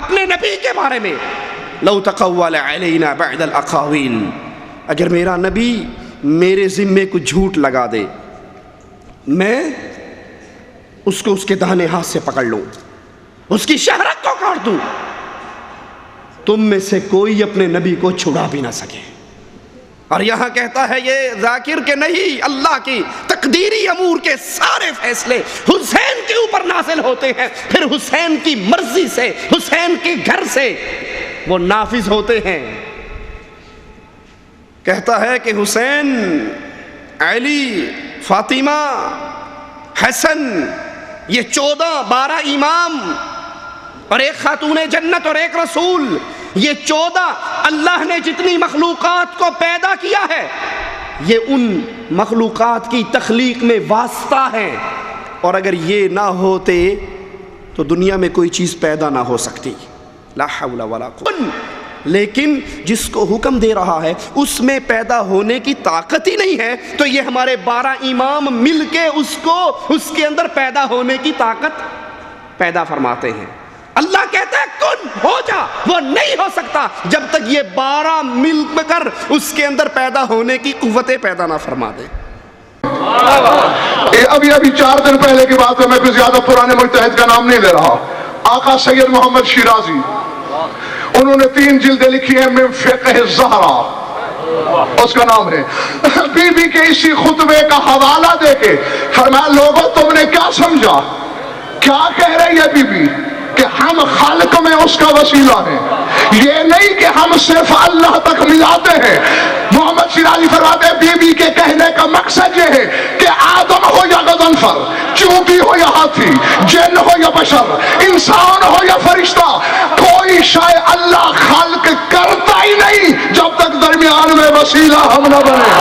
اپنے نبی کے بارے میں، لو تقول علینا بعد الاقاویل، اگر میرا نبی میرے ذمے کو جھوٹ لگا دے، میں اس کو اس کے داہنے ہاتھ سے پکڑ لوں، اس کی شہرت کو کاٹ دوں، تم میں سے کوئی اپنے نبی کو چھڑا بھی نہ سکے۔ اور یہاں کہتا ہے یہ ذاکر کہ نہیں، اللہ کی تقدیری امور کے سارے فیصلے حسین کے اوپر نازل ہوتے ہیں، پھر حسین کی مرضی سے، حسین کے گھر سے وہ نافذ ہوتے ہیں۔ کہتا ہے کہ حسین، علی، فاطمہ، حسن، یہ 12 امام اور ایک خاتون جنت اور ایک رسول، یہ 14 اللہ نے جتنی مخلوقات کو پیدا کیا ہے، یہ ان مخلوقات کی تخلیق میں واسطہ ہیں، اور اگر یہ نہ ہوتے تو دنیا میں کوئی چیز پیدا نہ ہو سکتی۔ لا حول ولا قوت۔ لیکن جس کو حکم دے رہا ہے اس میں پیدا ہونے کی طاقت ہی نہیں ہے، تو یہ ہمارے 12 امام مل کے اس کے اندر پیدا ہونے کی طاقت پیدا فرماتے ہیں۔ اللہ کہتا ہے کن، ہو جا، وہ نہیں ہو سکتا جب تک یہ 12 مل کر اس کے اندر پیدا ہونے کی قوتیں پیدا نہ فرما دے۔ ابھی 4 دن پہلے کی بات ہے، میں کوئی زیادہ پرانے مجتہد کا نام نہیں لے رہا، آقا سید محمد شیرازی، انہوں نے 3 جلدیں لکھی ہیں من فقہ الزہرا، اس کا نام ہے، بی بی کے اسی خطبے کا حوالہ دے کے فرمایا لوگوں تم نے کیا سمجھا، کیا کہہ رہی ہے بی بی کہ ہم خالق میں اس کا وسیلہ ہیں، یہ نہیں کہ ہم صرف اللہ تک ملاتے ہیں۔ محمد شیرازی فرماتے ہیں بی بی کے کہنے کا مقصد یہ ہے کہ آدم ہو یا غضنفر، چونٹی ہو یا ہاتھی، جن ہو یا بشر، انسان ہو یا فرشتہ، کوئی شے اللہ خالق کرتا ہی نہیں جب تک درمیان میں وسیلہ ہم نہ بنے۔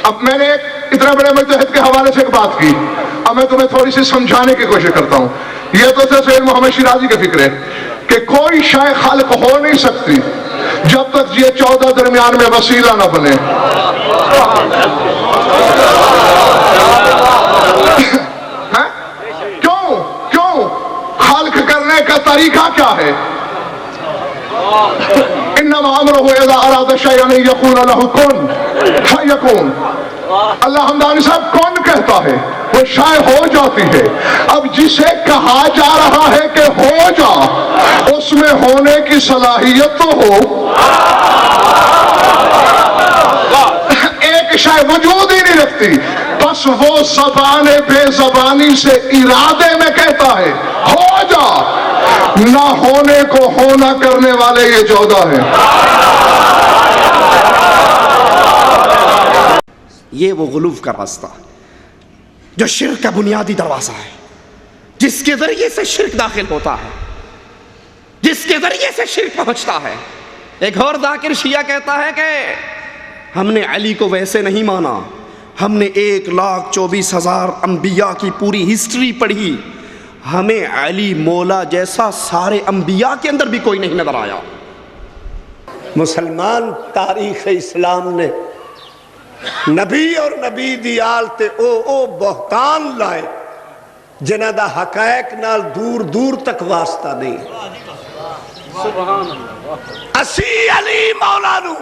اب میں نے اتنا بڑے مجتہد کے حوالے سے ایک بات کی، اب میں تمہیں تھوڑی سی سمجھانے کی کوشش کرتا ہوں۔ یہ تو سید محمد شیرازی کا فکر ہے کہ کوئی شے خالق ہو نہیں سکتی جب تک یہ 14 درمیان میں وسیلہ نہ بنے۔ کیوں خالق کرنے کا طریقہ کیا ہے؟ انما امرہ اذا اراد شیئا ان یقول له کن فیکون۔ اللہ حمدانی صاحب کون کہتا ہے، وہ شے ہو جاتی ہے۔ اب جسے کہا جا رہا ہے کہ ہو جا، اس میں ہونے کی صلاحیت تو ہو۔ ایک شے وجود ہی نہیں رکھتی، بس وہ زبان بے زبانی سے ارادے میں کہتا ہے ہو جا، نہ ہونے کو ہونا کرنے والے یہ 14 ہیں۔ یہ وہ غلو کا راستہ جو شرک کا بنیادی دروازہ ہے، جس کے ذریعے سے شرک داخل ہوتا ہے، جس کے ذریعے سے شرک پہنچتا ہے۔ ایک اور ذاکر شیعہ کہتا ہے کہ ہم نے علی کو ویسے نہیں مانا، ہم نے 1,24,000 انبیاء کی پوری ہسٹری پڑھی، ہمیں علی مولا جیسا سارے انبیاء کے اندر بھی کوئی نہیں نظر آیا۔ مسلمان تاریخ اسلام نے نبی اور نبی دی آل تے او بہتان لائے جنہ دا حقائق نال دور دور تک واسطہ نہیں۔ اسی علی مولا نو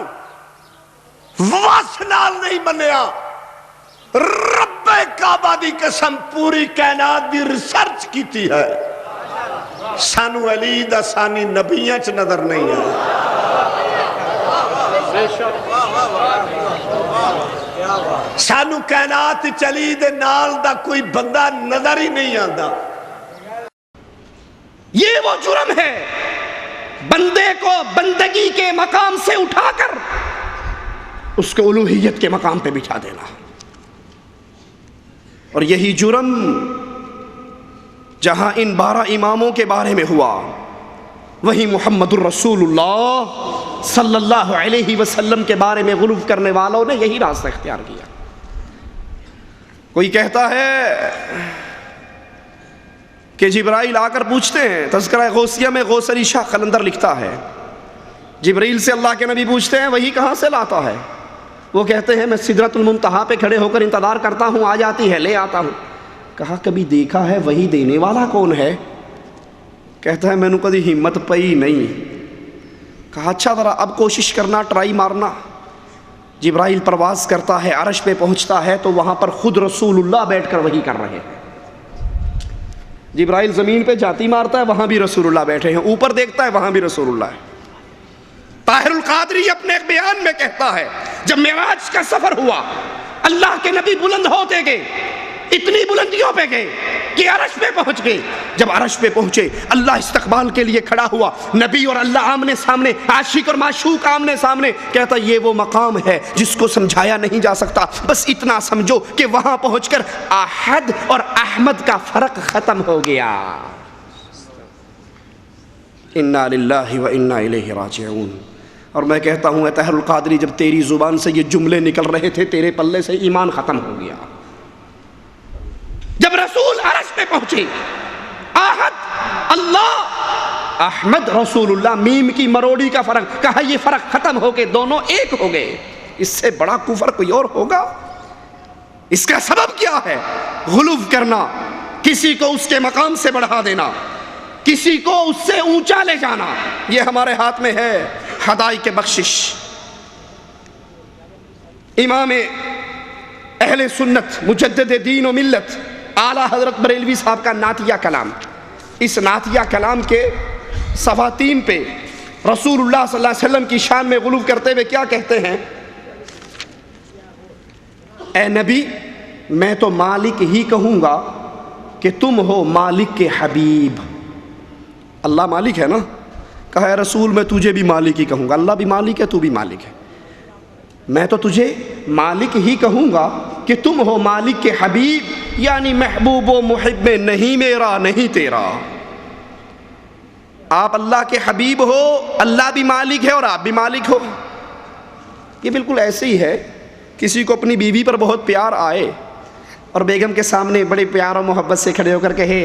وس نال نہیں منیا، رب کعبہ دی قسم پوری کائنات دی ریسرچ کیتی ہے، سانو علی دا ثانی نبیاں چ نظر نہیں ہے۔ سانو کائنات چلی دے نال دا کوئی بندہ نظر ہی نہیں آندا۔ یہ وہ جرم ہے بندے کو بندگی کے مقام سے اٹھا کر اس کو الوہیت کے مقام پہ بٹھا دینا، اور یہی جرم جہاں ان 12 اماموں کے بارے میں ہوا، وہی محمد الرسول اللہ صلی اللہ علیہ وسلم کے بارے میں غلو کرنے والوں نے یہی راستہ اختیار کیا۔ کوئی کہتا ہے کہ جبرائیل آ کر پوچھتے ہیں، تذکرہ غوثیہ میں غوث علی شاہ قلندر لکھتا ہے، جبرائیل سے اللہ کے نبی پوچھتے ہیں وہی کہاں سے لاتا ہے؟ وہ کہتے ہیں میں سدرۃ المنتہا پہ کھڑے ہو کر انتظار کرتا ہوں، آ جاتی ہے، لے آتا ہوں۔ کہا کبھی دیکھا ہے وہی دینے والا کون ہے؟ کہتا ہے میں نے کبھی ہمت پئی نہیں۔ کہا اچھا ذرا اب کوشش کرنا، ٹرائی مارنا۔ جبرائیل پرواز کرتا ہے، عرش پہ پہنچتا ہے تو وہاں پر خود رسول اللہ بیٹھ کر وحی کر رہے ہیں۔ جبرائیل زمین پہ جاتی مارتا ہے، وہاں بھی رسول اللہ بیٹھے ہیں، اوپر دیکھتا ہے وہاں بھی رسول اللہ ہے۔ طاہر القادری اپنے ایک بیان میں کہتا ہے جب معراج کا سفر ہوا، اللہ کے نبی بلند ہوتے گئے، اتنی بلندیوں پہ گئے کہ عرش پہ پہنچ گئے۔ جب عرش پہ پہنچے اللہ استقبال کے لیے کھڑا ہوا، نبی اور اللہ آمنے سامنے، عاشق اور معشوق آمنے سامنے۔ کہتا یہ وہ مقام ہے جس کو سمجھایا نہیں جا سکتا، بس اتنا سمجھو کہ وہاں پہنچ کر احد اور احمد کا فرق ختم ہو گیا۔ انا للہ و انا الیہ راجعون۔ اور میں کہتا ہوں اے طاہر القادری، جب تیری زبان سے یہ جملے نکل رہے تھے تیرے پلے سے ایمان ختم ہو گیا۔ جب رسول عرش پہ پہنچے، احد اللہ، احمد رسول اللہ، میم کی مروڑی کا فرق، کہا یہ فرق ختم ہو کے دونوں ایک ہو گئے۔ اس سے بڑا کفر کوئی اور ہوگا؟ اس کا سبب کیا ہے؟ غلو کرنا، کسی کو اس کے مقام سے بڑھا دینا، کسی کو اس سے اونچا لے جانا۔ یہ ہمارے ہاتھ میں ہے۔ ہدایت بخشش امام اہل سنت مجدد دین و ملت اعلیٰ حضرت بریلوی صاحب کا نعتیہ کلام، اس نعتیہ کلام کے صفحہ 3 پہ رسول اللہ صلی اللہ علیہ وسلم کی شان میں غلو کرتے ہوئے کیا کہتے ہیں؟ اے نبی میں تو مالک ہی کہوں گا کہ تم ہو مالک کے حبیب۔ اللہ مالک ہے نا؟ کہا اے رسول میں تجھے بھی مالک ہی کہوں گا، اللہ بھی مالک ہے تو بھی مالک ہے، میں تو تجھے مالک ہی کہوں گا کہ تم ہو مالک کے حبیب، یعنی محبوب و محب میں نہیں میرا نہیں تیرا۔ آپ اللہ کے حبیب ہو، اللہ بھی مالک ہے اور آپ بھی مالک ہو۔ یہ بالکل ایسے ہی ہے، کسی کو اپنی بیوی پر بہت پیار آئے اور بیگم کے سامنے بڑے پیار و محبت سے کھڑے ہو کر کہے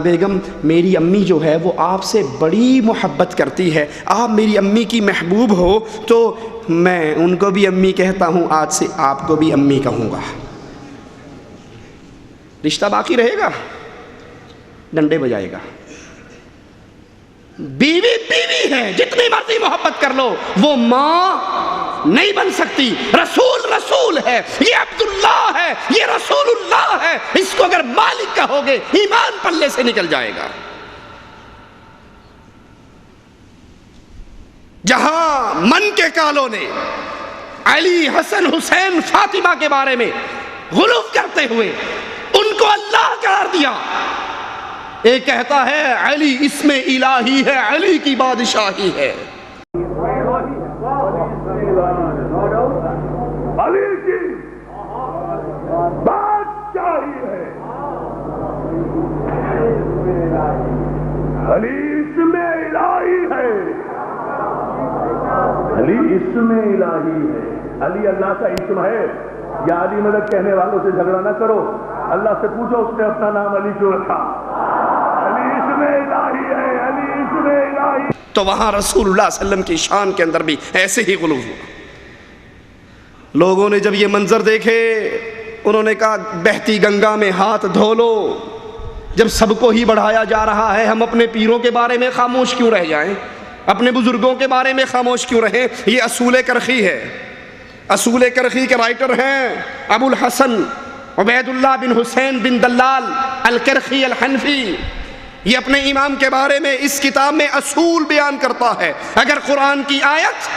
بیگم میری امی جو ہے وہ آپ سے بڑی محبت کرتی ہے، آپ میری امی کی محبوب ہو تو میں ان کو بھی امی کہتا ہوں، آج سے آپ کو بھی امی کہوں گا۔ رشتہ باقی رہے گا؟ ڈنڈے بجائے گا۔ بیوی بیوی ہے، جتنی مرضی محبت کر لو، وہ ماں نہیں بن سکتی۔ رسول رسول ہے، یہ عبداللہ ہے، یہ رسول اللہ ہے، اس کو اگر مالک کہو گے ایمان پلے سے نکل جائے گا۔ جہاں من کے کالوں نے علی، حسن، حسین، فاطمہ کے بارے میں غلو کرتے ہوئے ان کو اللہ قرار دیا، ایک کہتا ہے علی اسم الہی ہے، علی کی بادشاہی ہے۔ علی کی بادشاہی ہے، علی اسم الہی ہے، علی اسم الہی ہے۔ علی اللہ کا اسم ہے۔ یا علی مدد کہنے والوں سے جھگڑا نہ کرو، اللہ سے پوچھو اس نے اپنا نام علی کیوں رکھا؟ علی اسم الہی ہے، علی اسم الہی۔ تو وہاں رسول اللہ صلی اللہ علیہ وسلم کی شان کے اندر بھی ایسے ہی غلو ہوا۔ لوگوں نے جب یہ منظر دیکھے انہوں نے کہا بہتی گنگا میں ہاتھ دھو لو۔ جب سب کو ہی بڑھایا جا رہا ہے، ہم اپنے پیروں کے بارے میں خاموش کیوں رہ جائیں؟ اپنے بزرگوں کے بارے میں خاموش کیوں رہیں؟ یہ اصول کرخی ہے۔ اصول کرخی کے رائٹر ہیں ابو الحسن عبید اللہ بن حسین بن دلال الکرخی الحنفی۔ یہ اپنے امام کے بارے میں اس کتاب میں اصول بیان کرتا ہے۔ اگر قرآن کی آیت،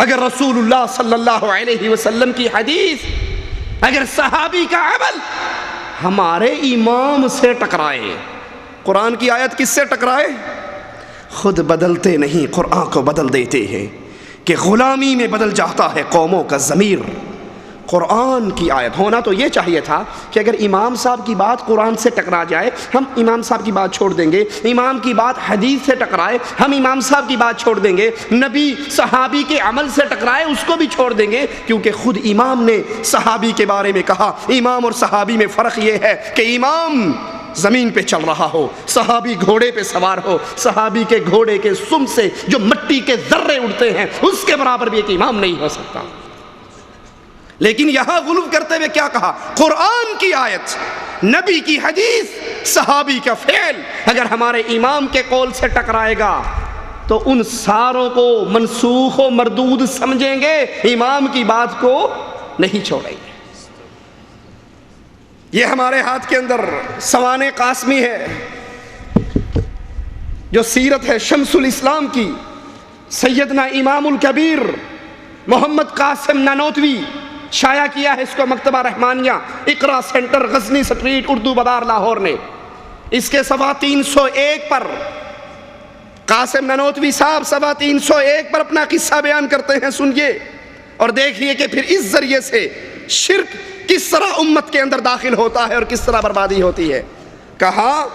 اگر رسول اللہ صلی اللہ علیہ وسلم کی حدیث، اگر صحابی کا عمل ہمارے امام سے ٹکرائے، قرآن کی آیت کس سے ٹکرائے؟ خود بدلتے نہیں، قرآن کو بدل دیتے ہیں کہ غلامی میں بدل جاتا ہے قوموں کا ضمیر۔ قرآن کی آیت ہونا تو یہ چاہیے تھا کہ اگر امام صاحب کی بات قرآن سے ٹکرا جائے ہم امام صاحب کی بات چھوڑ دیں گے، امام کی بات حدیث سے ٹکرائے ہم امام صاحب کی بات چھوڑ دیں گے، نبی صحابی کے عمل سے ٹکرائے اس کو بھی چھوڑ دیں گے، کیونکہ خود امام نے صحابی کے بارے میں کہا۔ امام اور صحابی میں فرق یہ ہے کہ امام زمین پہ چل رہا ہو، صحابی گھوڑے پہ سوار ہو، صحابی کے گھوڑے کے سم سے جو مٹی کے ذرے اڑتے ہیں اس کے برابر بھی ایک امام نہیں ہو سکتا۔ لیکن یہاں غلو کرتے ہوئے کیا کہا؟ قرآن کی آیت، نبی کی حدیث، صحابی کا فعل اگر ہمارے امام کے قول سے ٹکرائے گا تو ان ساروں کو منسوخ و مردود سمجھیں گے، امام کی بات کو نہیں چھوڑیں گے۔ یہ ہمارے ہاتھ کے اندر سوانح قاسمی ہے جو سیرت ہے شمس الاسلام کی، سیدنا امام الکبیر محمد قاسم نانوتوی شائع کیا ہے اس کو مکتبہ رحمانیہ، اقرا سینٹر، غزنی سٹریٹ، اردو بازار، لاہور نے۔ اس کے صفحہ 301 پر قاسم نانوتوی صاحب صفحہ 301 پر اپنا قصہ بیان کرتے ہیں، سنیے اور دیکھیے کہ پھر اس ذریعے سے شرک کس طرح امت کے اندر داخل ہوتا ہے اور کس طرح بربادی ہوتی ہے۔ کہا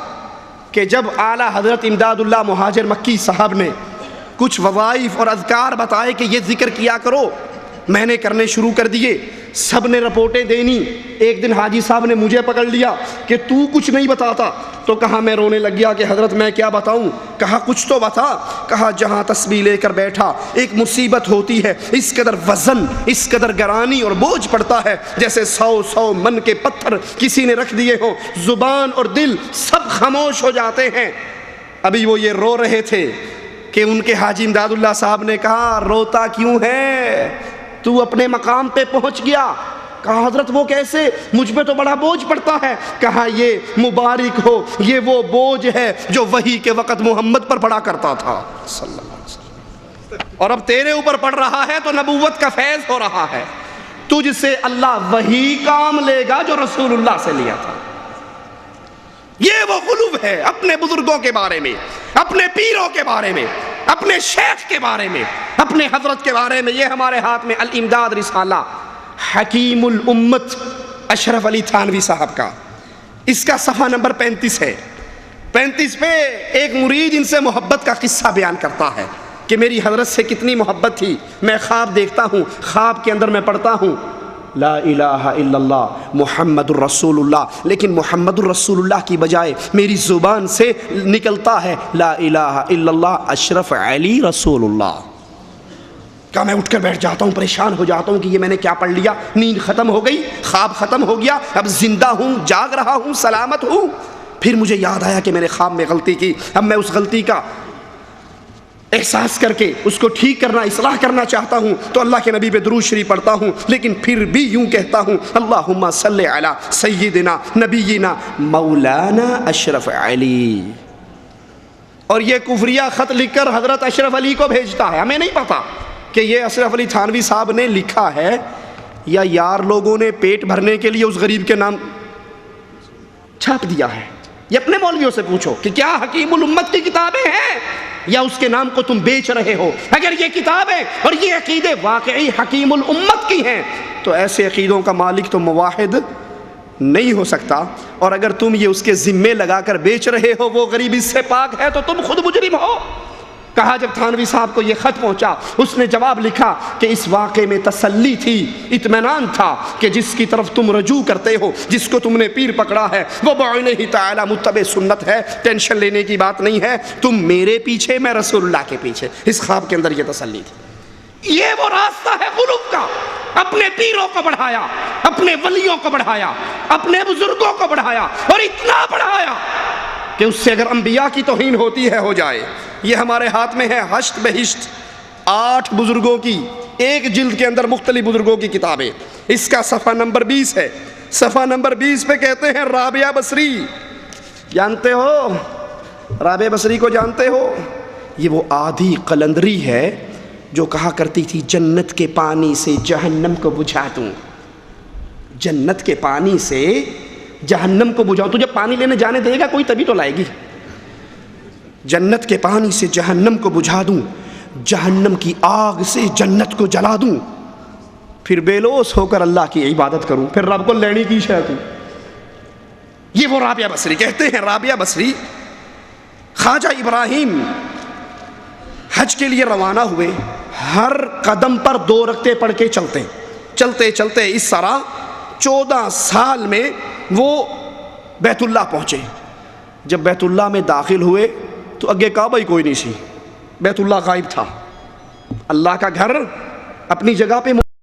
کہ جب اعلیٰ حضرت امداد اللہ مہاجر مکی صاحب نے کچھ وظائف اور اذکار بتائے کہ یہ ذکر کیا کرو، میں نے کرنے شروع کر دیے، سب نے رپورٹیں دینی۔ ایک دن حاجی صاحب نے مجھے پکڑ لیا کہ تو کچھ نہیں بتاتا، تو کہا میں رونے لگ گیا کہ حضرت میں کیا بتاؤں؟ کہا کچھ تو بتا۔ کہا جہاں تسبیح لے کر بیٹھا ایک مصیبت ہوتی ہے، اس قدر وزن، اس قدر گرانی اور بوجھ پڑتا ہے جیسے 100 من کے پتھر کسی نے رکھ دیے ہوں، زبان اور دل سب خاموش ہو جاتے ہیں۔ ابھی وہ یہ رو رہے تھے کہ ان کے حاجی امداد اللہ صاحب نے کہا روتا کیوں ہے؟ تو اپنے مقام پہ پہنچ گیا۔ کہا حضرت وہ کیسے؟ مجھ پہ تو بڑا بوجھ پڑتا ہے۔ کہا یہ مبارک ہو، یہ وہ بوجھ ہے جو وحی کے وقت محمد پر پڑا کرتا تھا صلی اللہ علیہ وسلم، اور اب تیرے اوپر پڑ رہا ہے تو نبوت کا فیض ہو رہا ہے۔ تجھ سے اللہ وہی کام لے گا جو رسول اللہ سے لیا تھا۔ یہ وہ غلو ہے اپنے بزرگوں کے بارے میں، اپنے پیروں کے بارے میں، اپنے شیخ کے بارے میں، اپنے حضرت کے بارے میں۔ یہ ہمارے ہاتھ میں الامداد رسالہ حکیم الامت اشرف علی تھانوی صاحب کا، اس کا صفحہ نمبر 35 ہے۔ 35 پہ ایک مرید ان سے محبت کا قصہ بیان کرتا ہے کہ میری حضرت سے کتنی محبت تھی۔ میں خواب دیکھتا ہوں، خواب کے اندر میں پڑھتا ہوں لا الہ الا اللہ محمد الرسول اللہ، لیکن محمد الرسول اللہ کی بجائے میری زبان سے نکلتا ہے لا الہ الا اللہ اشرف علی رسول اللہ۔ کہا میں اٹھ کر بیٹھ جاتا ہوں، پریشان ہو جاتا ہوں کہ یہ میں نے کیا پڑھ لیا۔ نیند ختم ہو گئی، خواب ختم ہو گیا، اب زندہ ہوں، جاگ رہا ہوں، سلامت ہوں۔ پھر مجھے یاد آیا کہ میں نے خواب میں غلطی کی، اب میں اس غلطی کا احساس کر کے اس کو ٹھیک کرنا، اصلاح کرنا چاہتا ہوں، تو اللہ کے نبی پہ درود شریف پڑھتا ہوں، لیکن پھر بھی یوں کہتا ہوں اللہم صلی علی سیدنا نبینا مولانا اشرف علی، اور یہ کفریہ خط لکھ کر حضرت اشرف علی کو بھیجتا ہے۔ ہمیں نہیں پتا کہ یہ اشرف علی تھانوی صاحب نے لکھا ہے یا یار لوگوں نے پیٹ بھرنے کے لیے اس غریب کے نام چھاپ دیا ہے۔ یہ اپنے مولویوں سے پوچھو کہ کیا حکیم الامت کی کتابیں ہیں یا اس کے نام کو تم بیچ رہے ہو؟ اگر یہ کتابیں اور یہ عقیدے واقعی حکیم الامت کی ہیں تو ایسے عقیدوں کا مالک تو مواحد نہیں ہو سکتا، اور اگر تم یہ اس کے ذمے لگا کر بیچ رہے ہو وہ غریب اس سے پاک ہے تو تم خود مجرم ہو۔ کہا جب تھانوی صاحب کو یہ خط پہنچا، اس نے جواب لکھا کہ اس واقعے میں تسلی تھی، اطمینان تھا کہ جس کی طرف تم رجوع کرتے ہو، جس کو تم نے پیر پکڑا ہے وہ بعینہ تعالی متبع سنت ہے، ٹینشن لینے کی بات نہیں ہے، تم میرے پیچھے میں رسول اللہ کے پیچھے۔ اس خواب کے اندر یہ تسلی تھی۔ یہ وہ راستہ ہے غلوب کا، اپنے پیروں کو بڑھایا، اپنے ولیوں کو بڑھایا، اپنے بزرگوں کو بڑھایا، اور اتنا بڑھایا کہ اس سے اگر انبیاء کی توہین ہوتی ہے ہو جائے۔ یہ ہمارے ہاتھ میں ہے ہشت بہشت، 8 بزرگوں کی ایک جلد کے اندر مختلف بزرگوں کی کتابیں۔ اس کا صفحہ نمبر 20 ہے۔ صفحہ نمبر 20 پہ کہتے ہیں رابعہ بصری، جانتے ہو رابعہ بصری کو جانتے ہو؟ یہ وہ آدھی قلندری ہے جو کہا کرتی تھی جنت کے پانی سے جہنم کو بجھا دوں، جنت کے پانی سے جہنم کو بجھاؤں۔ تجھے پانی لینے جانے دے گا کوئی تبھی تو لائے گی۔ جنت کے پانی سے جہنم کو بجھا دوں، جہنم کی آگ سے جنت کو جلا دوں، پھر بے لوث ہو کر اللہ کی عبادت کروں، پھر رب کو لینے کی شاید۔ یہ وہ رابعہ بصری کہتے ہیں۔ رابعہ بصری خواجہ ابراہیم حج کے لیے روانہ ہوئے، ہر قدم پر 2 رکعتیں پڑھ کے چلتے چلتے اس طرح 14 سال میں وہ بیت اللہ پہنچے۔ جب بیت اللہ میں داخل ہوئے تو اگے کعبہ ہی کوئی نہیں سی، بیت اللہ غائب تھا۔ اللہ کا گھر اپنی جگہ پہ